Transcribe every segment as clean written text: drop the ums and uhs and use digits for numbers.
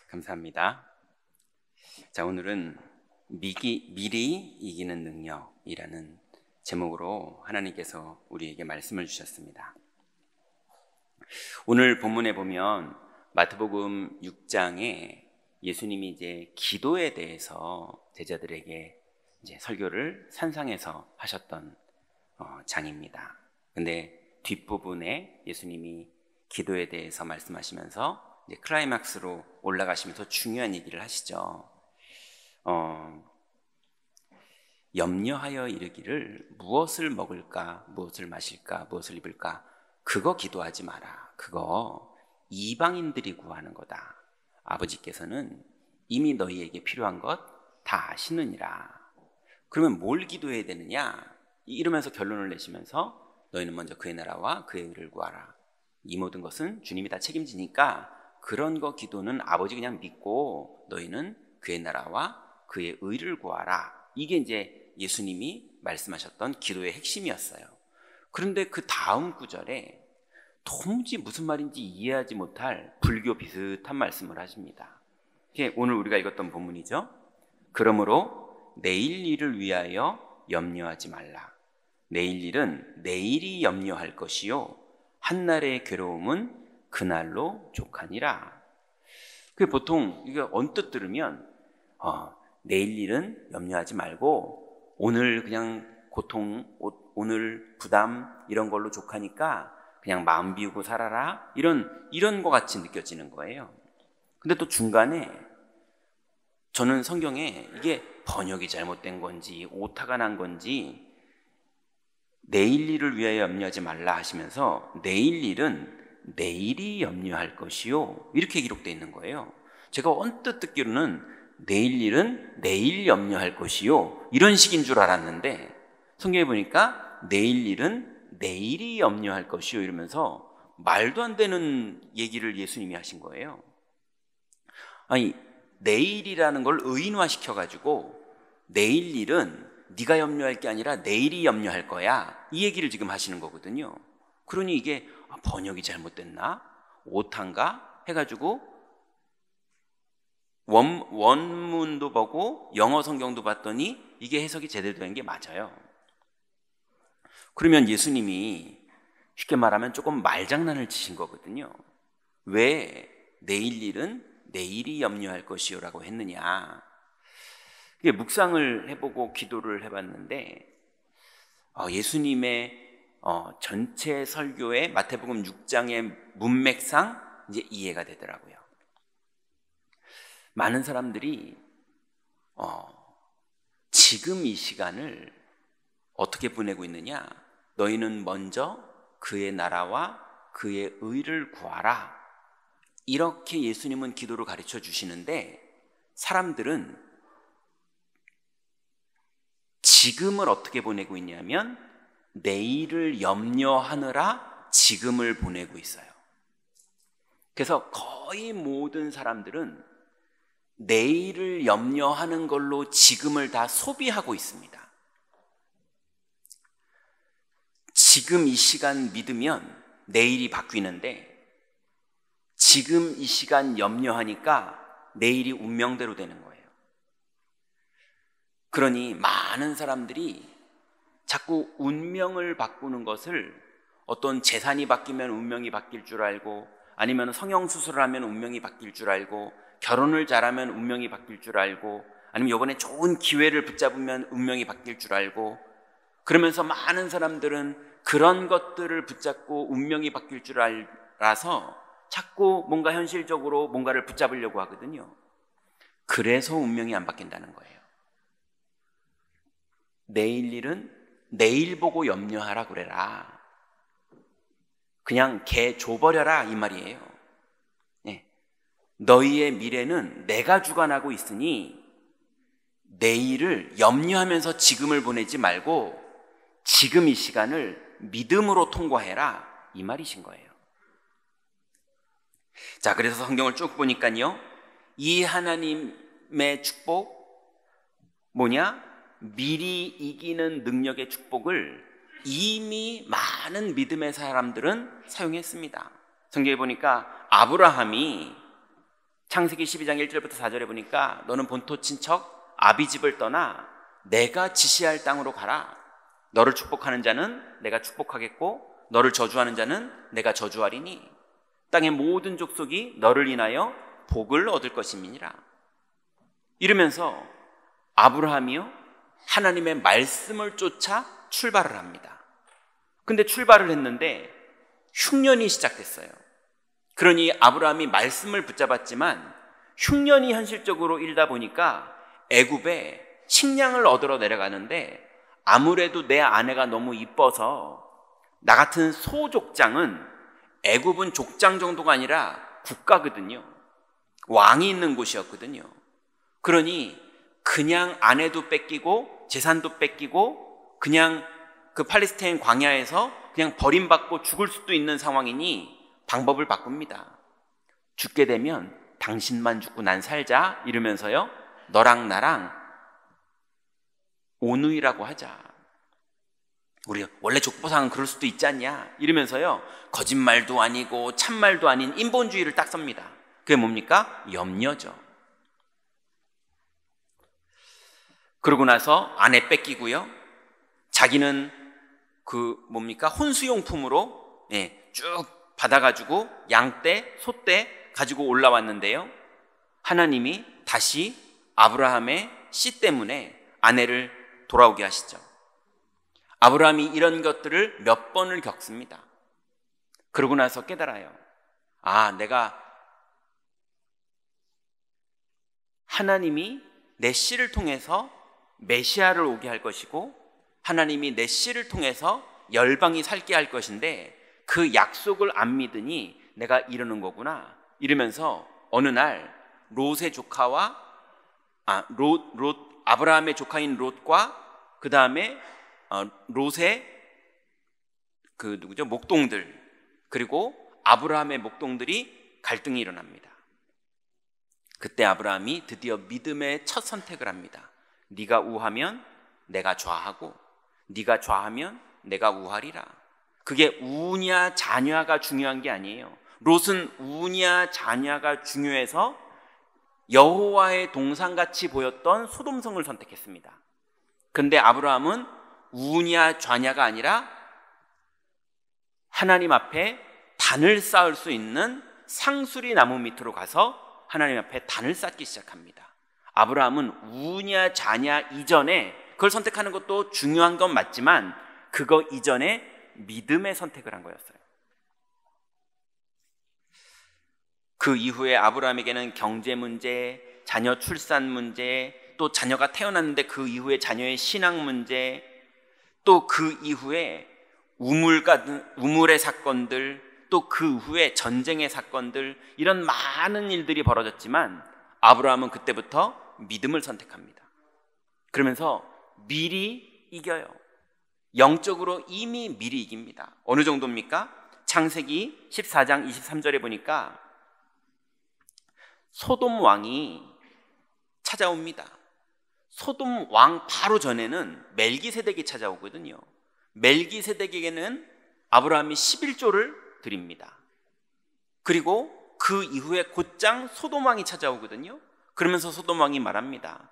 감사합니다. 자, 오늘은 미리 이기는 능력이라는 제목으로 하나님께서 우리에게 말씀을 주셨습니다. 오늘 본문에 보면 마태복음 6장에 예수님이 이제 기도에 대해서 제자들에게 이제 설교를 산상에서 하셨던 장입니다. 근데 뒷부분에 예수님이 기도에 대해서 말씀하시면서 이제 클라이막스로 올라가시면서 중요한 얘기를 하시죠. 염려하여 이르기를 무엇을 먹을까, 무엇을 마실까, 무엇을 입을까, 그거 기도하지 마라. 그거 이방인들이 구하는 거다. 아버지께서는 이미 너희에게 필요한 것 다 아시느니라. 그러면 뭘 기도해야 되느냐? 이러면서 결론을 내시면서 너희는 먼저 그의 나라와 그의 의를 구하라. 이 모든 것은 주님이 다 책임지니까 그런 거 기도는 아버지 그냥 믿고 너희는 그의 나라와 그의 의를 구하라. 이게 이제 예수님이 말씀하셨던 기도의 핵심이었어요. 그런데 그 다음 구절에 도무지 무슨 말인지 이해하지 못할 불교 비슷한 말씀을 하십니다. 이게 오늘 우리가 읽었던 본문이죠. 그러므로 내일 일을 위하여 염려하지 말라. 내일 일은 내일이 염려할 것이요 한날의 괴로움은 그날로 족하니라. 보통 이거 언뜻 들으면 내일 일은 염려하지 말고 오늘 그냥 고통, 오늘 부담 이런 걸로 족하니까 그냥 마음 비우고 살아라, 이런 것 같이 느껴지는 거예요. 근데 또 중간에 저는 성경에 이게 번역이 잘못된 건지 오타가 난 건지 내일 일을 위하여 염려하지 말라 하시면서 내일 일은 내일이 염려할 것이요 이렇게 기록되어 있는 거예요. 제가 언뜻 듣기로는 내일 일은 내일 염려할 것이요 이런 식인 줄 알았는데 성경에 보니까 내일 일은 내일이 염려할 것이요 이러면서 말도 안 되는 얘기를 예수님이 하신 거예요. 아니, 내일이라는 걸 의인화시켜가지고 내일 일은 네가 염려할 게 아니라 내일이 염려할 거야, 이 얘기를 지금 하시는 거거든요. 그러니 이게 번역이 잘못됐나? 오타인가? 해가지고 원문도 보고 영어 성경도 봤더니 이게 해석이 제대로 된 게 맞아요. 그러면 예수님이 쉽게 말하면 조금 말장난을 치신 거거든요. 왜 내일 일은 내일이 염려할 것이요 라고 했느냐. 묵상을 해보고 기도를 해봤는데 예수님의 전체 설교의 마태복음 6장의 문맥상 이제 이해가 되더라고요. 많은 사람들이 지금 이 시간을 어떻게 보내고 있느냐? 너희는 먼저 그의 나라와 그의 의를 구하라. 이렇게 예수님은 기도를 가르쳐 주시는데 사람들은 지금을 어떻게 보내고 있냐면 내일을 염려하느라 지금을 보내고 있어요. 그래서 거의 모든 사람들은 내일을 염려하는 걸로 지금을 다 소비하고 있습니다. 지금 이 시간 믿으면 내일이 바뀌는데 지금 이 시간 염려하니까 내일이 운명대로 되는 거예요. 그러니 많은 사람들이 자꾸 운명을 바꾸는 것을 어떤 재산이 바뀌면 운명이 바뀔 줄 알고, 아니면 성형수술을 하면 운명이 바뀔 줄 알고, 결혼을 잘하면 운명이 바뀔 줄 알고, 아니면 이번에 좋은 기회를 붙잡으면 운명이 바뀔 줄 알고, 그러면서 많은 사람들은 그런 것들을 붙잡고 운명이 바뀔 줄 알아서 자꾸 뭔가 현실적으로 뭔가를 붙잡으려고 하거든요. 그래서 운명이 안 바뀐다는 거예요. 내일 일은 내일 보고 염려하라 그래라. 그냥 개 줘버려라 이 말이에요. 네. 너희의 미래는 내가 주관하고 있으니 내일을 염려하면서 지금을 보내지 말고 지금 이 시간을 믿음으로 통과해라, 이 말이신 거예요. 자, 그래서 성경을 쭉 보니까요, 이 하나님의 축복 뭐냐? 미리 이기는 능력의 축복을 이미 많은 믿음의 사람들은 사용했습니다. 성경에 보니까 아브라함이 창세기 12장 1절부터 4절에 보니까 너는 본토 친척 아비집을 떠나 내가 지시할 땅으로 가라. 너를 축복하는 자는 내가 축복하겠고 너를 저주하는 자는 내가 저주하리니 땅의 모든 족속이 너를 인하여 복을 얻을 것임이니라. 이러면서 아브라함이요 하나님의 말씀을 쫓아 출발을 합니다. 근데 출발을 했는데 흉년이 시작됐어요. 그러니 아브라함이 말씀을 붙잡았지만 흉년이 현실적으로 일다 보니까 애굽에 식량을 얻으러 내려가는데 아무래도 내 아내가 너무 이뻐서 나 같은 소족장은 애굽은 족장 정도가 아니라 국가거든요. 왕이 있는 곳이었거든요. 그러니 그냥 아내도 뺏기고 재산도 뺏기고 그냥 그 팔레스타인 광야에서 그냥 버림받고 죽을 수도 있는 상황이니 방법을 바꿉니다. 죽게 되면 당신만 죽고 난 살자 이러면서요 너랑 나랑 오누이라고 하자. 우리 원래 족보상은 그럴 수도 있지 않냐 이러면서요 거짓말도 아니고 참말도 아닌 인본주의를 딱 섭니다. 그게 뭡니까? 염려죠. 그러고 나서 아내 뺏기고요 자기는 혼수용품으로 쭉 받아가지고 양떼, 소떼 가지고 올라왔는데요 하나님이 다시 아브라함의 씨 때문에 아내를 돌아오게 하시죠. 아브라함이 이런 것들을 몇 번을 겪습니다. 그러고 나서 깨달아요. 내가 하나님이 내 씨를 통해서 메시아를 오게 할 것이고 하나님이 내 씨를 통해서 열방이 살게 할 것인데 그 약속을 안 믿으니 내가 이러는 거구나 이러면서 어느 날 롯의 조카와 아브라함의 조카인 롯과 그 다음에 롯의 목동들 그리고 아브라함의 목동들이 갈등이 일어납니다. 그때 아브라함이 드디어 믿음의 첫 선택을 합니다. 네가 우하면 내가 좌하고 네가 좌하면 내가 우하리라. 그게 우냐 자냐가 중요한 게 아니에요. 롯은 우냐 자냐가 중요해서 여호와의 동상같이 보였던 소돔성을 선택했습니다. 그런데 아브라함은 우냐 좌냐가 아니라 하나님 앞에 단을 쌓을 수 있는 상수리 나무 밑으로 가서 하나님 앞에 단을 쌓기 시작합니다. 아브라함은 우냐 자냐 이전에 그걸 선택하는 것도 중요한 건 맞지만 그거 이전에 믿음의 선택을 한 거였어요. 그 이후에 아브라함에게는 경제 문제, 자녀 출산 문제, 또 자녀가 태어났는데 그 이후에 자녀의 신앙 문제, 또 그 이후에 우물의 사건들, 또 그 후에 전쟁의 사건들, 이런 많은 일들이 벌어졌지만 아브라함은 그때부터 믿음을 선택합니다. 그러면서 미리 이겨요. 영적으로 이미 미리 이깁니다. 어느 정도입니까? 창세기 14장 23절에 보니까 소돔 왕이 찾아옵니다. 소돔 왕 바로 전에는 멜기세덱이 찾아오거든요. 멜기세덱에게는 아브라함이 11조를 드립니다. 그리고 그 이후에 곧장 소돔 왕이 찾아오거든요. 그러면서 소돔 왕이 말합니다.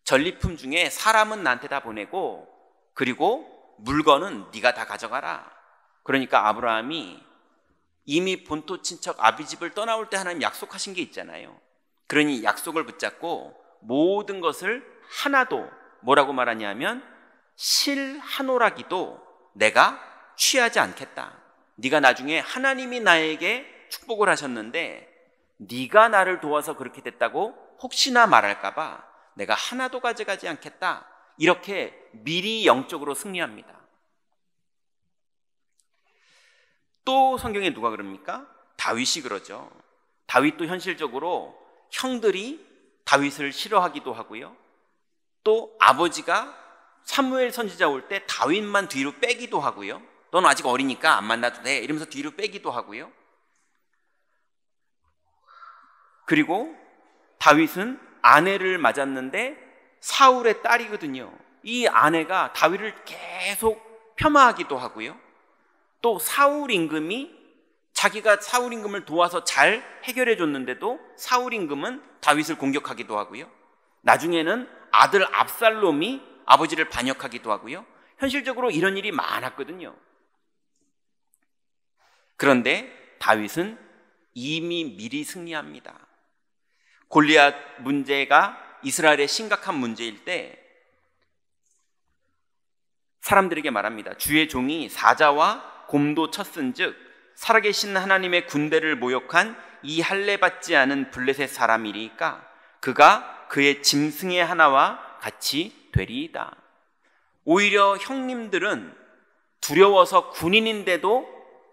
전리품 중에 사람은 나한테 다 보내고 그리고 물건은 네가 다 가져가라. 그러니까 아브라함이 이미 본토 친척 아비집을 떠나올 때 하나님 약속하신 게 있잖아요. 그러니 약속을 붙잡고 모든 것을 하나도 뭐라고 말하냐면 실 한 오라기도 내가 취하지 않겠다. 네가 나중에 하나님이 나에게 축복을 하셨는데 네가 나를 도와서 그렇게 됐다고 혹시나 말할까 봐 내가 하나도 가져가지 않겠다. 이렇게 미리 영적으로 승리합니다. 또 성경에 누가 그럽니까? 다윗이 그러죠. 다윗도 현실적으로 형들이 다윗을 싫어하기도 하고요. 또 아버지가 사무엘 선지자 올 때 다윗만 뒤로 빼기도 하고요. 넌 아직 어리니까 안 만나도 돼 이러면서 뒤로 빼기도 하고요. 그리고 다윗은 아내를 맞았는데 사울의 딸이거든요. 이 아내가 다윗을 계속 폄하하기도 하고요. 또 사울 임금이 자기가 사울 임금을 도와서 잘 해결해 줬는데도 사울 임금은 다윗을 공격하기도 하고요. 나중에는 아들 압살롬이 아버지를 반역하기도 하고요. 현실적으로 이런 일이 많았거든요. 그런데 다윗은 이미 미리 승리합니다. 골리앗 문제가 이스라엘의 심각한 문제일 때 사람들에게 말합니다. 주의 종이 사자와 곰도 쳤은즉 살아계신 하나님의 군대를 모욕한 이 할례 받지 않은 블레셋 사람이리까 그가 그의 짐승의 하나와 같이 되리이다. 오히려 형님들은 두려워서 군인인데도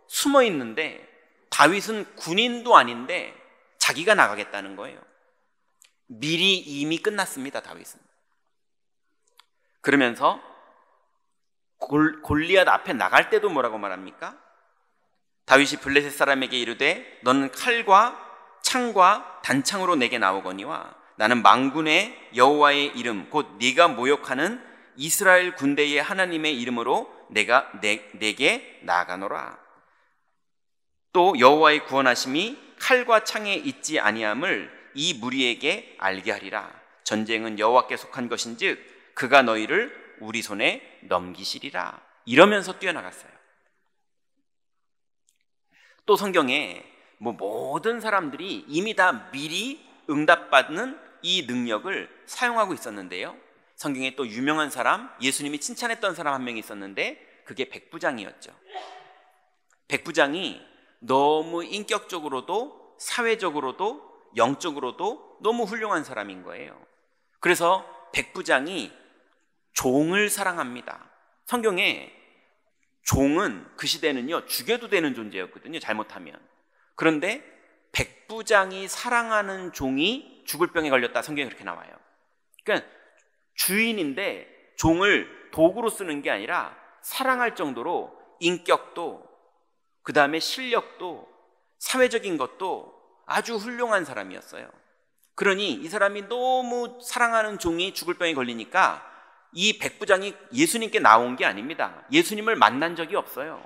숨어 있는데 다윗은 군인도 아닌데 자기가 나가겠다는 거예요. 미리 이미 끝났습니다. 다윗은. 그러면서 골리앗 앞에 나갈 때도 뭐라고 말합니까? 다윗이 블레셋 사람에게 이르되 너는 칼과 창과 단창으로 내게 나오거니와 나는 만군의 여호와의 이름 곧 네가 모욕하는 이스라엘 군대의 하나님의 이름으로 내게 나아가노라. 또 여호와의 구원하심이 칼과 창에 있지 아니함을 이 무리에게 알게 하리라. 전쟁은 여호와께 속한 것인즉 그가 너희를 우리 손에 넘기시리라. 이러면서 뛰어나갔어요. 또 성경에 모든 사람들이 이미 다 미리 응답받는 이 능력을 사용하고 있었는데요. 성경에 또 유명한 사람, 예수님이 칭찬했던 사람 한 명 있었는데 그게 백부장이었죠. 백부장이 너무 인격적으로도 사회적으로도 영적으로도 너무 훌륭한 사람인 거예요. 그래서 백부장이 종을 사랑합니다. 성경에 종은 그 시대는요 죽여도 되는 존재였거든요, 잘못하면. 그런데 백부장이 사랑하는 종이 죽을 병에 걸렸다, 성경에 그렇게 나와요. 그러니까 주인인데 종을 도구로 쓰는 게 아니라 사랑할 정도로 인격도, 그 다음에 실력도, 사회적인 것도 아주 훌륭한 사람이었어요. 그러니 이 사람이 너무 사랑하는 종이 죽을 병에 걸리니까 이 백부장이 예수님께 나온 게 아닙니다. 예수님을 만난 적이 없어요.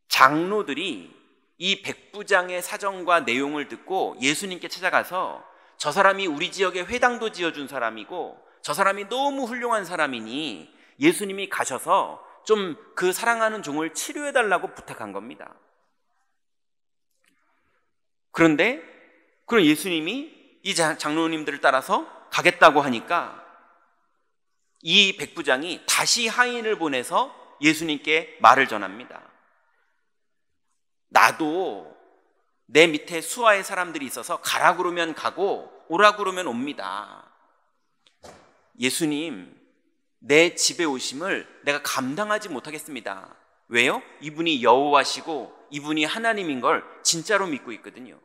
장로들이 이 백부장의 사정과 내용을 듣고 예수님께 찾아가서 저 사람이 우리 지역에 회당도 지어준 사람이고 저 사람이 너무 훌륭한 사람이니 예수님이 가셔서 좀 그 사랑하는 종을 치료해달라고 부탁한 겁니다. 그런데 그럼 예수님이 이 장로님들을 따라서 가겠다고 하니까 이 백부장이 다시 하인을 보내서 예수님께 말을 전합니다. 나도 내 밑에 수하의 사람들이 있어서 가라 그러면 가고 오라 그러면 옵니다. 예수님, 내 집에 오심을 내가 감당하지 못하겠습니다. 왜요? 이분이 여호와시고 이분이 하나님인 걸 진짜로 믿고 있거든요.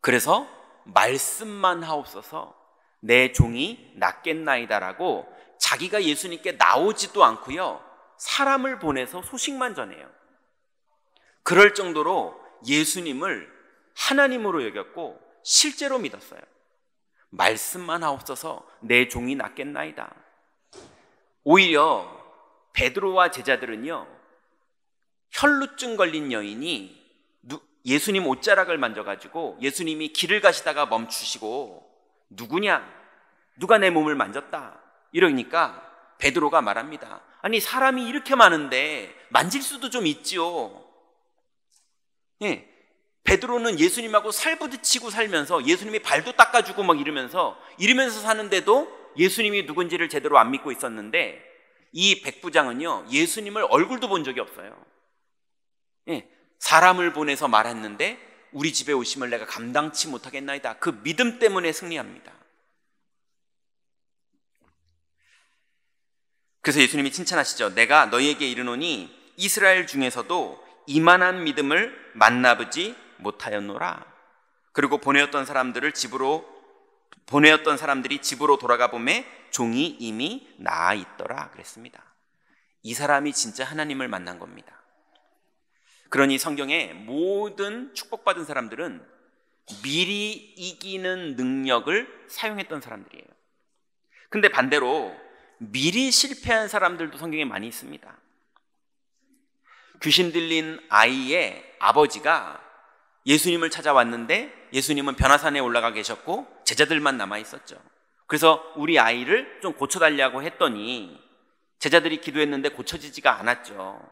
그래서 말씀만 하옵소서 내 종이 낫겠나이다라고 자기가 예수님께 나오지도 않고요, 사람을 보내서 소식만 전해요. 그럴 정도로 예수님을 하나님으로 여겼고 실제로 믿었어요. 말씀만 하옵소서 내 종이 낫겠나이다. 오히려 베드로와 제자들은요, 혈루증 걸린 여인이 예수님 옷자락을 만져가지고 예수님이 길을 가시다가 멈추시고 누구냐? 누가 내 몸을 만졌다? 이러니까 베드로가 말합니다. 아니 사람이 이렇게 많은데 만질 수도 좀 있지요. 예, 베드로는 예수님하고 살부딪히고 살면서 예수님이 발도 닦아주고 막 이러면서 사는데도 예수님이 누군지를 제대로 안 믿고 있었는데 이 백부장은요 예수님을 얼굴도 본 적이 없어요. 예, 사람을 보내서 말했는데 우리 집에 오심을 내가 감당치 못하겠나이다. 그 믿음 때문에 승리합니다. 그래서 예수님이 칭찬하시죠. 내가 너희에게 이르노니 이스라엘 중에서도 이만한 믿음을 만나보지 못하였노라. 그리고 보내었던 사람들이 집으로 돌아가 보매 종이 이미 나아 있더라 그랬습니다. 이 사람이 진짜 하나님을 만난 겁니다. 그러니 성경의 모든 축복받은 사람들은 미리 이기는 능력을 사용했던 사람들이에요. 근데 반대로 미리 실패한 사람들도 성경에 많이 있습니다. 귀신 들린 아이의 아버지가 예수님을 찾아왔는데 예수님은 변화산에 올라가 계셨고 제자들만 남아 있었죠. 그래서 우리 아이를 좀 고쳐달라고 했더니 제자들이 기도했는데 고쳐지지가 않았죠.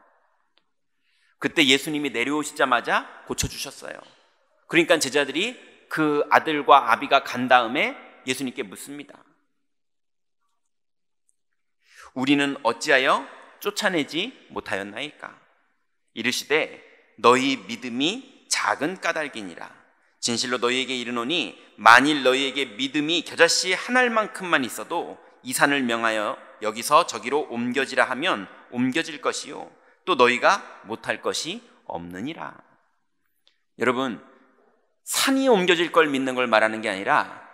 그때 예수님이 내려오시자마자 고쳐주셨어요. 그러니까 제자들이 그 아들과 아비가 간 다음에 예수님께 묻습니다. 우리는 어찌하여 쫓아내지 못하였나이까? 이르시되 너희 믿음이 작은 까닭이니라. 진실로 너희에게 이르노니 만일 너희에게 믿음이 겨자씨 한 알만큼만 있어도 이 산을 명하여 여기서 저기로 옮겨지라 하면 옮겨질 것이요 또 너희가 못할 것이 없느니라. 여러분, 산이 옮겨질 걸 믿는 걸 말하는 게 아니라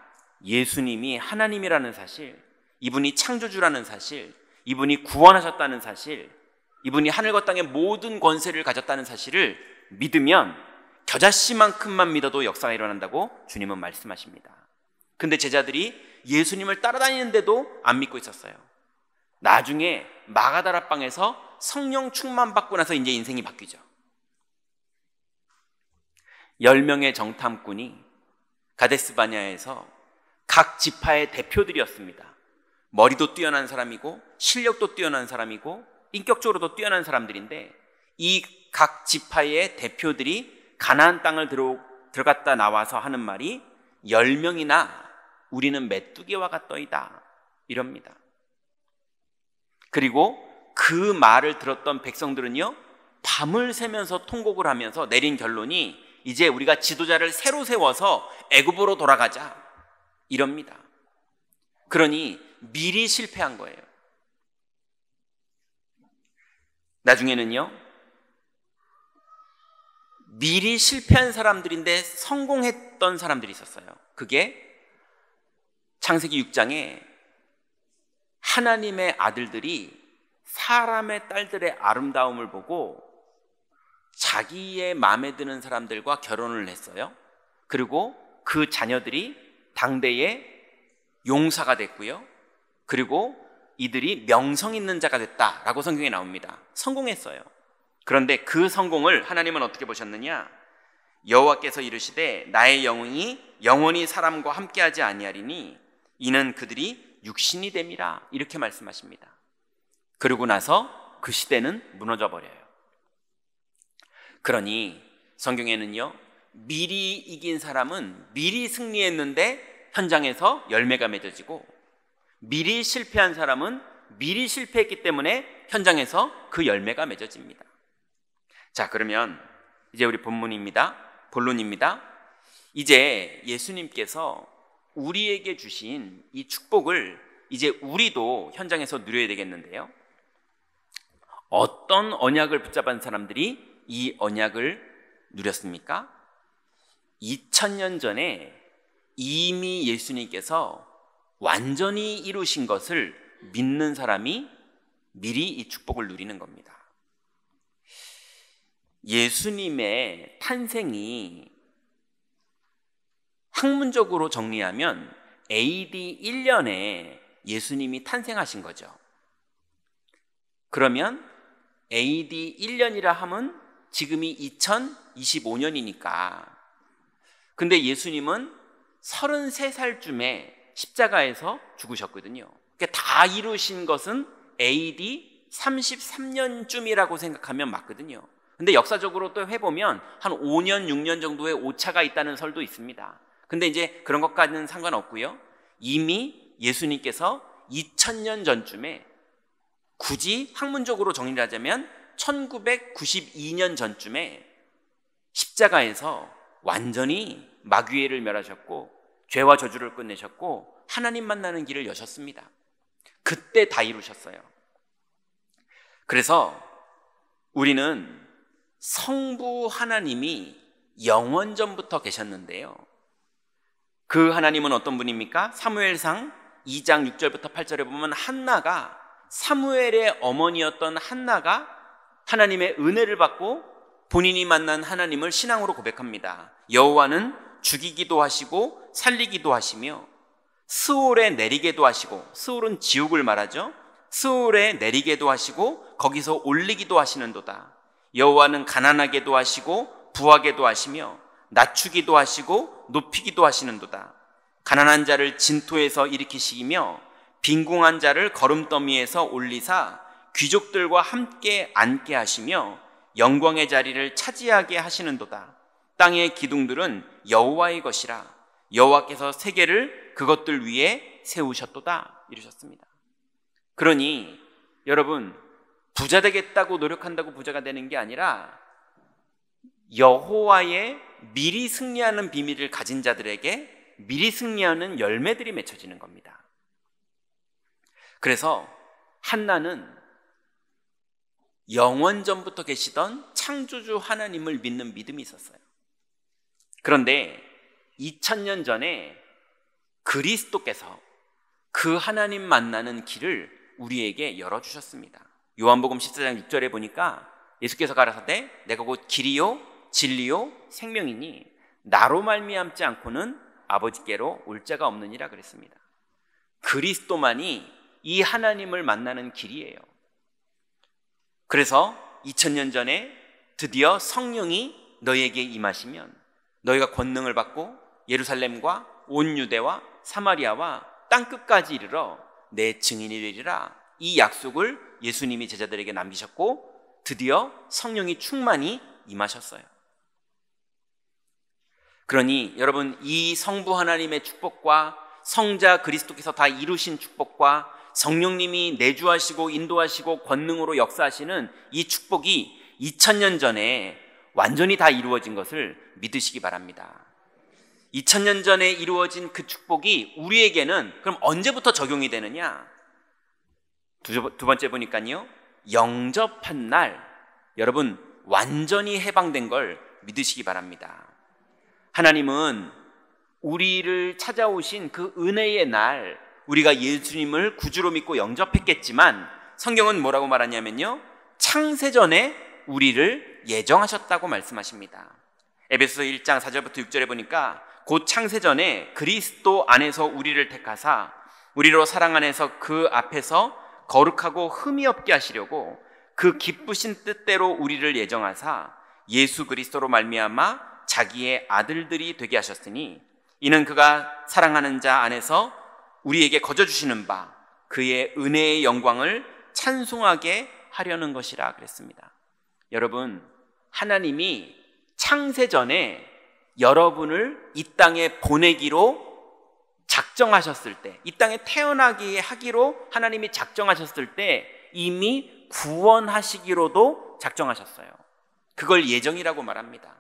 예수님이 하나님이라는 사실, 이분이 창조주라는 사실, 이분이 구원하셨다는 사실, 이분이 하늘과 땅의 모든 권세를 가졌다는 사실을 믿으면 겨자씨만큼만 믿어도 역사가 일어난다고 주님은 말씀하십니다. 근데 제자들이 예수님을 따라다니는데도 안 믿고 있었어요. 나중에 마가다라방에서 성령 충만 받고 나서 이제 인생이 바뀌죠. 10명의 정탐꾼이 가데스바냐에서 각 지파의 대표들이었습니다. 머리도 뛰어난 사람이고 실력도 뛰어난 사람이고 인격적으로도 뛰어난 사람들인데 이 각 지파의 대표들이 가나안 땅을 들어갔다 나와서 하는 말이 10명이나 우리는 메뚜기와 같더이다 이럽니다. 그리고 그 말을 들었던 백성들은요, 밤을 새면서 통곡을 하면서 내린 결론이 이제 우리가 지도자를 새로 세워서 애굽으로 돌아가자 이럽니다. 그러니 미리 실패한 거예요. 나중에는요, 미리 실패한 사람들인데 성공했던 사람들이 있었어요. 그게 창세기 6장에 하나님의 아들들이 사람의 딸들의 아름다움을 보고 자기의 마음에 드는 사람들과 결혼을 했어요. 그리고 그 자녀들이 당대의 용사가 됐고요. 그리고 이들이 명성 있는 자가 됐다라고 성경에 나옵니다. 성공했어요. 그런데 그 성공을 하나님은 어떻게 보셨느냐? 여호와께서 이르시되 나의 영이 영원히 사람과 함께하지 아니하리니 이는 그들이 육신이 됨이라 이렇게 말씀하십니다. 그러고 나서 그 시대는 무너져 버려요. 그러니 성경에는요, 미리 이긴 사람은 미리 승리했는데 현장에서 열매가 맺어지고 미리 실패한 사람은 미리 실패했기 때문에 현장에서 그 열매가 맺어집니다. 자, 그러면 이제 우리 본론입니다. 이제 예수님께서 우리에게 주신 이 축복을 이제 우리도 현장에서 누려야 되겠는데요. 어떤 언약을 붙잡은 사람들이 이 언약을 누렸습니까? 2000년 전에 이미 예수님께서 완전히 이루신 것을 믿는 사람이 미리 이 축복을 누리는 겁니다. 예수님의 탄생이 학문적으로 정리하면 AD 1년에 예수님이 탄생하신 거죠. 그러면 AD 1년이라 하면 지금이 2025년이니까. 근데 예수님은 33살쯤에 십자가에서 죽으셨거든요. 그러니까 다 이루신 것은 AD 33년쯤이라고 생각하면 맞거든요. 근데 역사적으로 또 해보면 한 5년, 6년 정도의 오차가 있다는 설도 있습니다. 근데 이제 그런 것까지는 상관없고요. 이미 예수님께서 2000년 전쯤에 굳이 학문적으로 정리를 하자면 1992년 전쯤에 십자가에서 완전히 마귀를 멸하셨고 죄와 저주를 끝내셨고 하나님 만나는 길을 여셨습니다. 그때 다 이루셨어요. 그래서 우리는 성부 하나님이 영원 전부터 계셨는데요. 그 하나님은 어떤 분입니까? 사무엘상 2장 6절부터 8절에 보면 한나가, 사무엘의 어머니였던 한나가 하나님의 은혜를 받고 본인이 만난 하나님을 신앙으로 고백합니다. 여호와는 죽이기도 하시고 살리기도 하시며 스올에 내리게도 하시고, 스올은 지옥을 말하죠. 스올에 내리게도 하시고 거기서 올리기도 하시는도다. 여호와는 가난하게도 하시고 부하게도 하시며 낮추기도 하시고 높이기도 하시는도다. 가난한 자를 진토에서 일으키시며 빈궁한 자를 거름더미에서 올리사 귀족들과 함께 앉게 하시며 영광의 자리를 차지하게 하시는도다. 땅의 기둥들은 여호와의 것이라. 여호와께서 세계를 그것들 위에 세우셨도다. 이러셨습니다. 그러니 여러분, 부자 되겠다고 노력한다고 부자가 되는 게 아니라 여호와의 미리 승리하는 비밀을 가진 자들에게 미리 승리하는 열매들이 맺혀지는 겁니다. 그래서 한나는 영원전부터 계시던 창조주 하나님을 믿는 믿음이 있었어요. 그런데 2000년 전에 그리스도께서 그 하나님 만나는 길을 우리에게 열어주셨습니다. 요한복음 14장 6절에 보니까 예수께서 가라사대 내가 곧 길이요 진리요 생명이니 나로 말미암지 않고는 아버지께로 올 자가 없느니라 그랬습니다. 그리스도만이 이 하나님을 만나는 길이에요. 그래서 2000년 전에 드디어 성령이 너희에게 임하시면 너희가 권능을 받고 예루살렘과 온 유대와 사마리아와 땅끝까지 이르러 내 증인이 되리라. 이 약속을 예수님이 제자들에게 남기셨고 드디어 성령이 충만히 임하셨어요. 그러니 여러분, 이 성부 하나님의 축복과 성자 그리스도께서 다 이루신 축복과 성령님이 내주하시고 인도하시고 권능으로 역사하시는 이 축복이 2000년 전에 완전히 다 이루어진 것을 믿으시기 바랍니다. 2000년 전에 이루어진 그 축복이 우리에게는 그럼 언제부터 적용이 되느냐? 두 번째 보니까요, 영접한 날 여러분 완전히 해방된 걸 믿으시기 바랍니다. 하나님은 우리를 찾아오신 그 은혜의 날 우리가 예수님을 구주로 믿고 영접했겠지만 성경은 뭐라고 말하냐면요, 창세전에 우리를 예정하셨다고 말씀하십니다. 에베소서 1장 4절부터 6절에 보니까 곧 창세전에 그리스도 안에서 우리를 택하사 우리로 사랑 안에서 그 앞에서 거룩하고 흠이 없게 하시려고 그 기쁘신 뜻대로 우리를 예정하사 예수 그리스도로 말미암아 자기의 아들들이 되게 하셨으니 이는 그가 사랑하는 자 안에서 우리에게 거저주시는 바 그의 은혜의 영광을 찬송하게 하려는 것이라 그랬습니다. 여러분, 하나님이 창세전에 여러분을 이 땅에 보내기로 작정하셨을 때, 이 땅에 태어나게 하기로 하나님이 작정하셨을 때 이미 구원하시기로도 작정하셨어요. 그걸 예정이라고 말합니다.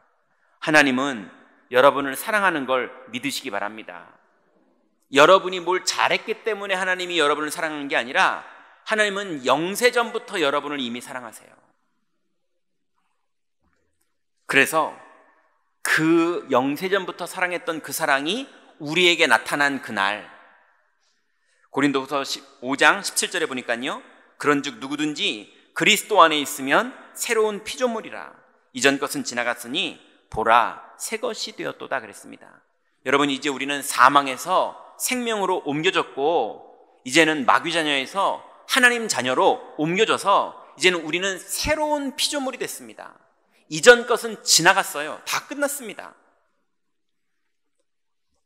하나님은 여러분을 사랑하는 걸 믿으시기 바랍니다. 여러분이 뭘 잘했기 때문에 하나님이 여러분을 사랑하는 게 아니라 하나님은 영세전부터 여러분을 이미 사랑하세요. 그래서 그 영세전부터 사랑했던 그 사랑이 우리에게 나타난 그날, 고린도후서 5장 17절에 보니까요, 그런즉 누구든지 그리스도 안에 있으면 새로운 피조물이라 이전 것은 지나갔으니 보라 새 것이 되었도다 그랬습니다. 여러분, 이제 우리는 사망에서 생명으로 옮겨졌고 이제는 마귀 자녀에서 하나님 자녀로 옮겨져서 이제는 우리는 새로운 피조물이 됐습니다. 이전 것은 지나갔어요. 다 끝났습니다.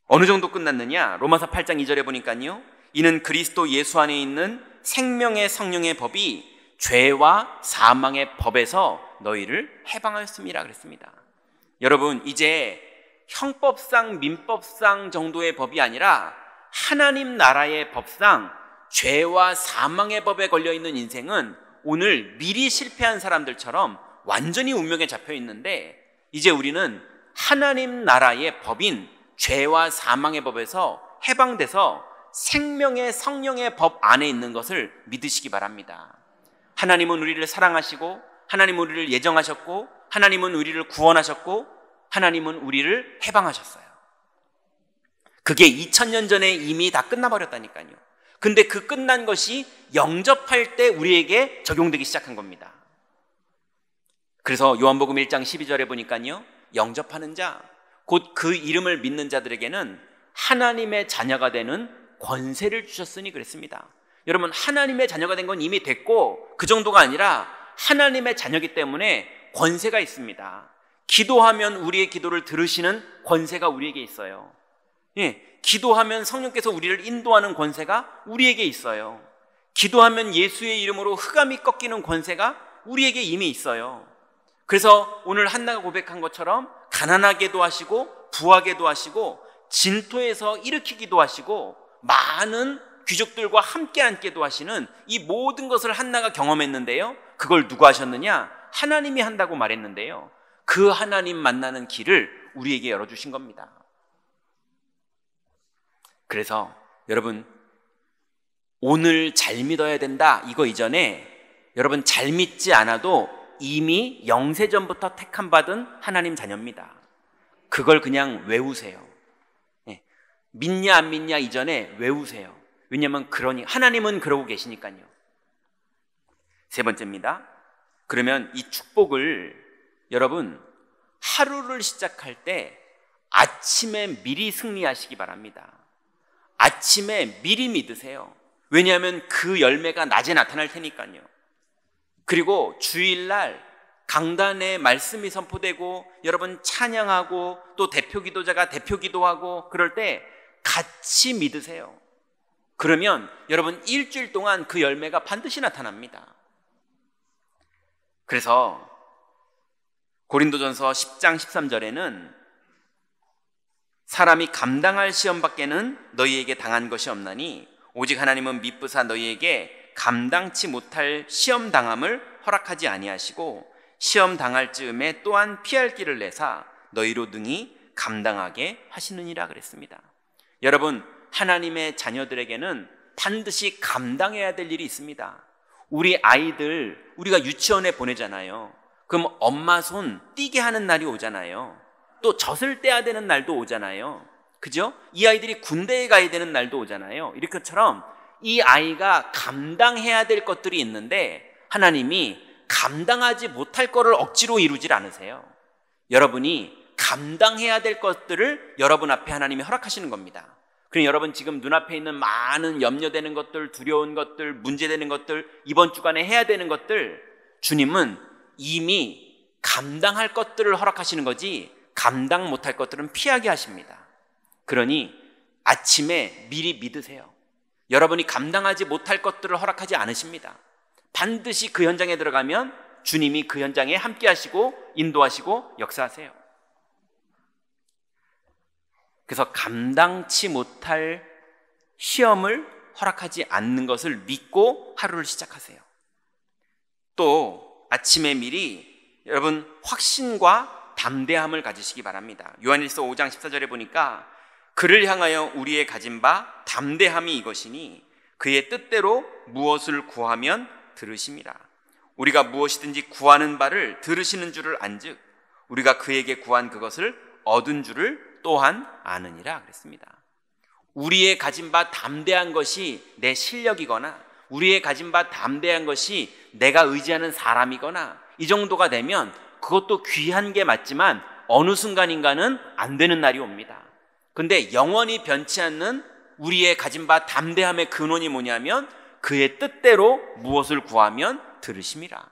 어느 정도 끝났느냐? 로마서 8장 2절에 보니까요, 이는 그리스도 예수 안에 있는 생명의 성령의 법이 죄와 사망의 법에서 너희를 해방하였음이라 그랬습니다. 여러분, 이제 형법상 민법상 정도의 법이 아니라 하나님 나라의 법상 죄와 사망의 법에 걸려있는 인생은 오늘 미리 실패한 사람들처럼 완전히 운명에 잡혀 있는데 이제 우리는 하나님 나라의 법인 죄와 사망의 법에서 해방돼서 생명의 성령의 법 안에 있는 것을 믿으시기 바랍니다. 하나님은 우리를 사랑하시고 하나님은 우리를 예정하셨고 하나님은 우리를 구원하셨고 하나님은 우리를 해방하셨어요. 그게 2000년 전에 이미 다 끝나버렸다니까요. 근데 그 끝난 것이 영접할 때 우리에게 적용되기 시작한 겁니다. 그래서 요한복음 1장 12절에 보니까요, 영접하는 자, 곧 그 이름을 믿는 자들에게는 하나님의 자녀가 되는 권세를 주셨으니 그랬습니다. 여러분, 하나님의 자녀가 된 건 이미 됐고 그 정도가 아니라 하나님의 자녀이기 때문에 권세가 있습니다. 기도하면 우리의 기도를 들으시는 권세가 우리에게 있어요. 예, 기도하면 성령께서 우리를 인도하는 권세가 우리에게 있어요. 기도하면 예수의 이름으로 흑암이 꺾이는 권세가 우리에게 이미 있어요. 그래서 오늘 한나가 고백한 것처럼 가난하게도 하시고 부하게도 하시고 진토에서 일으키기도 하시고 많은 귀족들과 함께 앉게도 하시는 이 모든 것을 한나가 경험했는데요, 그걸 누가 하셨느냐? 하나님이 한다고 말했는데요, 그 하나님 만나는 길을 우리에게 열어주신 겁니다. 그래서 여러분, 오늘 잘 믿어야 된다 이거 이전에 여러분 잘 믿지 않아도 이미 영세전부터 택함받은 하나님 자녀입니다. 그걸 그냥 외우세요. 네. 믿냐 안 믿냐 이전에 외우세요. 왜냐하면 그러니 하나님은 그러고 계시니까요. 세 번째입니다. 그러면 이 축복을 여러분 하루를 시작할 때 아침에 미리 승리하시기 바랍니다. 아침에 미리 믿으세요. 왜냐하면 그 열매가 낮에 나타날 테니까요. 그리고 주일날 강단에 말씀이 선포되고 여러분 찬양하고 또 대표 기도자가 대표 기도하고 그럴 때 같이 믿으세요. 그러면 여러분 일주일 동안 그 열매가 반드시 나타납니다. 그래서 고린도전서 10장 13절에는 사람이 감당할 시험밖에는 너희에게 당한 것이 없나니 오직 하나님은 미쁘사 너희에게 감당치 못할 시험 당함을 허락하지 아니하시고 시험 당할 즈음에 또한 피할 길을 내사 너희로 능히 감당하게 하시느니라 그랬습니다. 여러분, 하나님의 자녀들에게는 반드시 감당해야 될 일이 있습니다. 우리 아이들 우리가 유치원에 보내잖아요. 그럼 엄마 손 띄게 하는 날이 오잖아요. 또 젖을 떼야 되는 날도 오잖아요. 그죠? 이 아이들이 군대에 가야 되는 날도 오잖아요. 이렇게처럼 이 아이가 감당해야 될 것들이 있는데 하나님이 감당하지 못할 거를 억지로 이루질 않으세요. 여러분이 감당해야 될 것들을 여러분 앞에 하나님이 허락하시는 겁니다. 그럼 여러분 지금 눈앞에 있는 많은 염려되는 것들, 두려운 것들, 문제되는 것들, 이번 주간에 해야 되는 것들, 주님은 이미 감당할 것들을 허락하시는 거지 감당 못할 것들은 피하게 하십니다. 그러니 아침에 미리 믿으세요. 여러분이 감당하지 못할 것들을 허락하지 않으십니다. 반드시 그 현장에 들어가면 주님이 그 현장에 함께 하시고 인도하시고 역사하세요. 그래서 감당치 못할 시험을 허락하지 않는 것을 믿고 하루를 시작하세요. 또 아침에 미리 여러분 확신과 담대함을 가지시기 바랍니다. 요한일서 5장 14절에 보니까 그를 향하여 우리의 가진 바 담대함이 이것이니 그의 뜻대로 무엇을 구하면 들으심이라. 우리가 무엇이든지 구하는 바를 들으시는 줄을 안즉 우리가 그에게 구한 그것을 얻은 줄을 또한 아느니라 그랬습니다. 우리의 가진 바 담대한 것이 내 실력이거나 우리의 가진 바 담대한 것이 내가 의지하는 사람이거나 이 정도가 되면 그것도 귀한 게 맞지만 어느 순간인가는 안 되는 날이 옵니다. 근데 영원히 변치 않는 우리의 가진 바 담대함의 근원이 뭐냐면 그의 뜻대로 무엇을 구하면 들으심이라.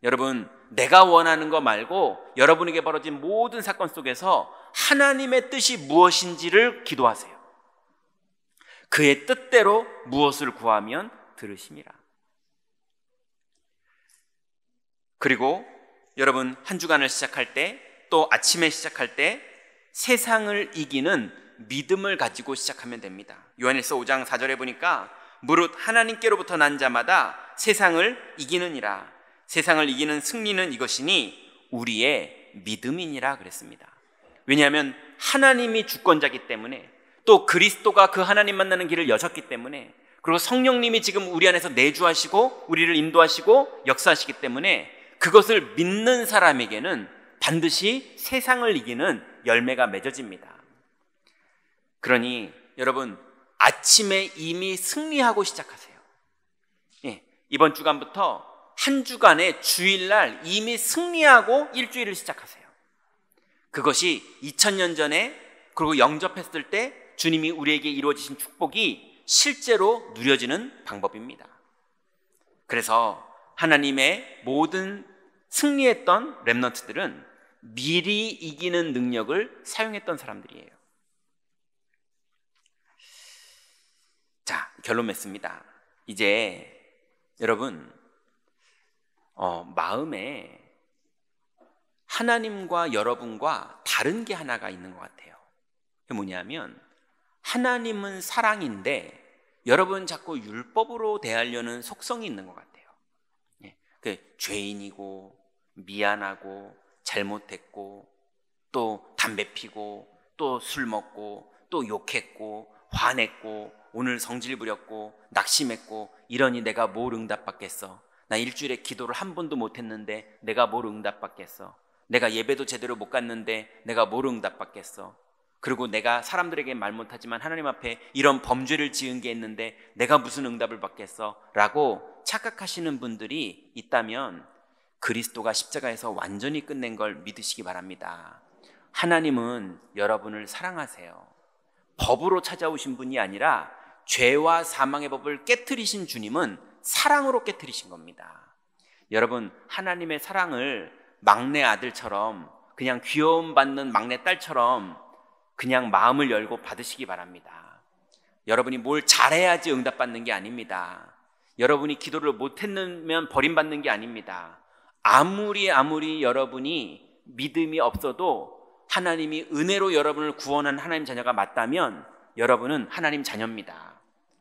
여러분, 내가 원하는 거 말고 여러분에게 벌어진 모든 사건 속에서 하나님의 뜻이 무엇인지를 기도하세요. 그의 뜻대로 무엇을 구하면 들으심이라. 그리고 여러분 한 주간을 시작할 때 또 아침에 시작할 때 세상을 이기는 믿음을 가지고 시작하면 됩니다. 요한일서 5장 4절에 보니까 무릇 하나님께로부터 난 자마다 세상을 이기느니라. 세상을 이기는 승리는 이것이니 우리의 믿음이니라 그랬습니다. 왜냐하면 하나님이 주권자이기 때문에 또 그리스도가 그 하나님 만나는 길을 여셨기 때문에 그리고 성령님이 지금 우리 안에서 내주하시고 우리를 인도하시고 역사하시기 때문에 그것을 믿는 사람에게는 반드시 세상을 이기는 열매가 맺어집니다. 그러니 여러분 아침에 이미 승리하고 시작하세요. 예, 이번 주간부터 한 주간의 주일날 이미 승리하고 일주일을 시작하세요. 그것이 2000년 전에 그리고 영접했을 때 주님이 우리에게 이루어지신 축복이 실제로 누려지는 방법입니다. 그래서 하나님의 모든 승리했던 렘넌트들은 미리 이기는 능력을 사용했던 사람들이에요. 자, 결론 맺습니다. 이제 여러분 마음에 하나님과 여러분과 다른 게 하나가 있는 것 같아요. 그게 뭐냐면 하나님은 사랑인데 여러분 자꾸 율법으로 대하려는 속성이 있는 것 같아요. 그 죄인이고 미안하고 잘못했고 또 담배 피고 또 술 먹고 또 욕했고 화냈고 오늘 성질 부렸고 낙심했고 이러니 내가 뭘 응답받겠어? 나 일주일에 기도를 한 번도 못했는데 내가 뭘 응답받겠어? 내가 예배도 제대로 못 갔는데 내가 뭘 응답받겠어? 그리고 내가 사람들에게 말 못하지만 하나님 앞에 이런 범죄를 지은 게 있는데 내가 무슨 응답을 받겠어? 라고 착각하시는 분들이 있다면 그리스도가 십자가에서 완전히 끝낸 걸 믿으시기 바랍니다. 하나님은 여러분을 사랑하세요. 법으로 찾아오신 분이 아니라 죄와 사망의 법을 깨트리신 주님은 사랑으로 깨트리신 겁니다. 여러분, 하나님의 사랑을 막내 아들처럼 그냥 귀여움 받는 막내 딸처럼 그냥 마음을 열고 받으시기 바랍니다. 여러분이 뭘 잘해야지 응답받는 게 아닙니다. 여러분이 기도를 못했으면 버림받는 게 아닙니다. 아무리 여러분이 믿음이 없어도 하나님이 은혜로 여러분을 구원한 하나님 자녀가 맞다면 여러분은 하나님 자녀입니다.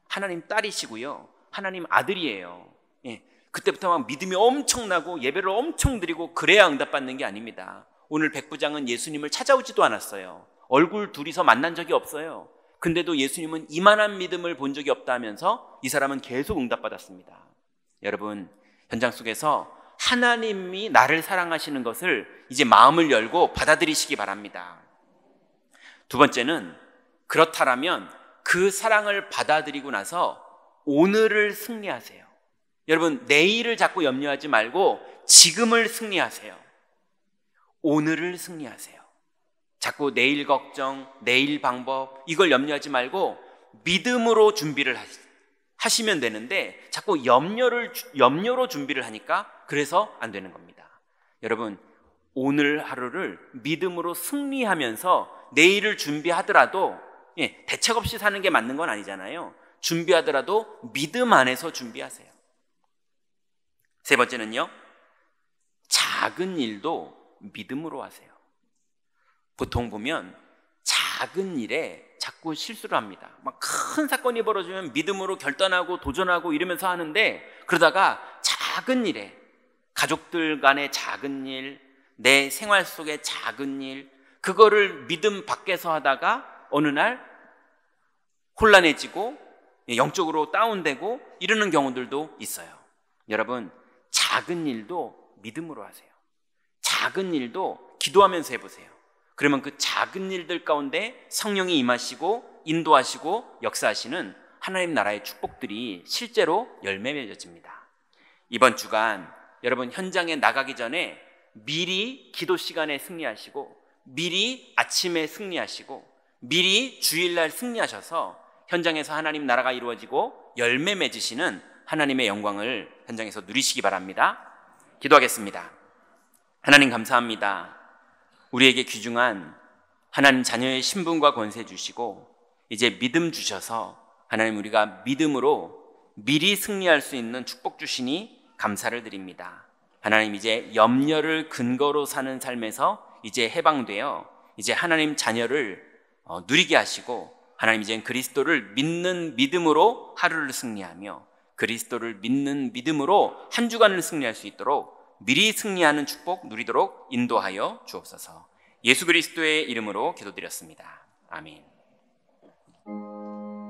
하나님 딸이시고요, 하나님 아들이에요. 그때부터 막 믿음이 엄청나고 예배를 엄청 드리고 그래야 응답받는 게 아닙니다. 오늘 백부장은 예수님을 찾아오지도 않았어요. 얼굴 둘이서 만난 적이 없어요. 근데도 예수님은 이만한 믿음을 본 적이 없다면서 이 사람은 계속 응답받았습니다. 여러분, 현장 속에서 하나님이 나를 사랑하시는 것을 이제 마음을 열고 받아들이시기 바랍니다. 두 번째는 그렇다라면 그 사랑을 받아들이고 나서 오늘을 승리하세요. 여러분, 내일을 자꾸 염려하지 말고 지금을 승리하세요. 오늘을 승리하세요. 자꾸 내일 걱정, 내일 방법 이걸 염려하지 말고 믿음으로 준비를 하시면 되는데 자꾸 염려로 준비를 하니까 그래서 안 되는 겁니다. 여러분, 오늘 하루를 믿음으로 승리하면서 내일을 준비하더라도 대책 없이 사는 게 맞는 건 아니잖아요. 준비하더라도 믿음 안에서 준비하세요. 세 번째는요, 작은 일도 믿음으로 하세요. 보통 보면 작은 일에 자꾸 실수를 합니다. 막 큰 사건이 벌어지면 믿음으로 결단하고 도전하고 이러면서 하는데 그러다가 작은 일에 가족들 간의 작은 일, 내 생활 속의 작은 일 그거를 믿음 밖에서 하다가 어느 날 혼란해지고 영적으로 다운되고 이러는 경우들도 있어요. 여러분, 작은 일도 믿음으로 하세요. 작은 일도 기도하면서 해보세요. 그러면 그 작은 일들 가운데 성령이 임하시고 인도하시고 역사하시는 하나님 나라의 축복들이 실제로 열매 맺어집니다. 이번 주간 여러분 현장에 나가기 전에 미리 기도 시간에 승리하시고 미리 아침에 승리하시고 미리 주일날 승리하셔서 현장에서 하나님 나라가 이루어지고 열매 맺으시는 하나님의 영광을 현장에서 누리시기 바랍니다. 기도하겠습니다. 하나님 감사합니다. 우리에게 귀중한 하나님 자녀의 신분과 권세 주시고 이제 믿음 주셔서 하나님 우리가 믿음으로 미리 승리할 수 있는 축복 주시니 감사를 드립니다. 하나님 이제 염려를 근거로 사는 삶에서 이제 해방되어 이제 하나님 자녀를 누리게 하시고 하나님 이제 그리스도를 믿는 믿음으로 하루를 승리하며 그리스도를 믿는 믿음으로 한 주간을 승리할 수 있도록 미리 승리하는 축복 누리도록 인도하여 주옵소서. 예수 그리스도의 이름으로 기도드렸습니다. 아멘.